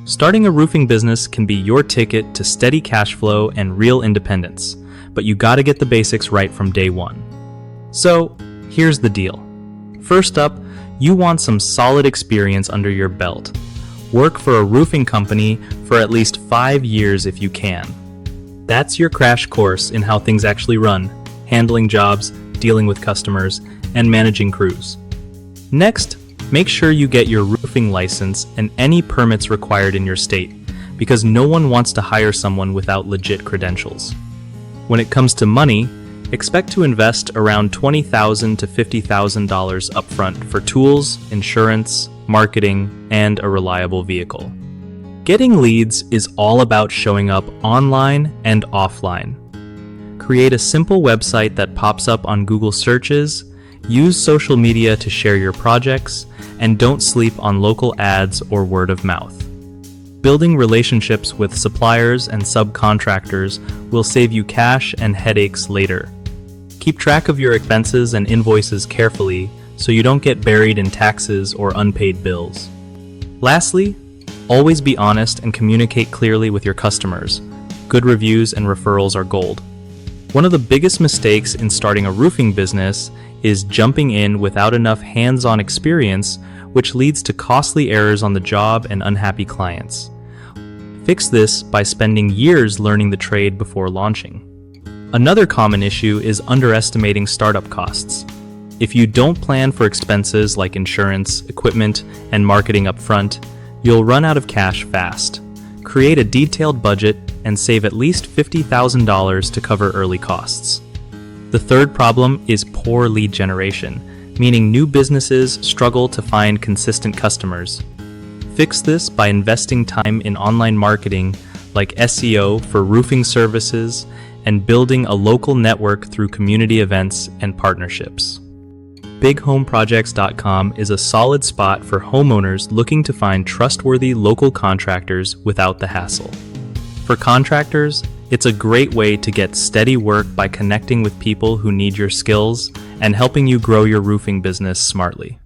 Starting a roofing business can be your ticket to steady cash flow and real independence, but you gotta get the basics right from day one. So, here's the deal. First up, you want some solid experience under your belt. Work for a roofing company for at least 5 years if you can. That's your crash course in how things actually run, handling jobs, dealing with customers, and managing crews. Next, make sure you get your roofing license and any permits required in your state, because no one wants to hire someone without legit credentials. When it comes to money, expect to invest around $20,000 to $50,000 upfront for tools, insurance, marketing, and a reliable vehicle. Getting leads is all about showing up online and offline. Create a simple website that pops up on Google searches, use social media to share your projects, and don't sleep on local ads or word of mouth. Building relationships with suppliers and subcontractors will save you cash and headaches later. Keep track of your expenses and invoices carefully so you don't get buried in taxes or unpaid bills. Lastly, always be honest and communicate clearly with your customers. Good reviews and referrals are gold. One of the biggest mistakes in starting a roofing business is jumping in without enough hands-on experience, which leads to costly errors on the job and unhappy clients. Fix this by spending years learning the trade before launching. Another common issue is underestimating startup costs. If you don't plan for expenses like insurance, equipment, and marketing up front, you'll run out of cash fast. Create a detailed budget and save at least $50,000 to cover early costs. The third problem is poor lead generation, meaning new businesses struggle to find consistent customers. Fix this by investing time in online marketing like SEO for roofing services and building a local network through community events and partnerships. BigHomeProjects.com is a solid spot for homeowners looking to find trustworthy local contractors without the hassle. For contractors, it's a great way to get steady work by connecting with people who need your skills and helping you grow your roofing business smartly.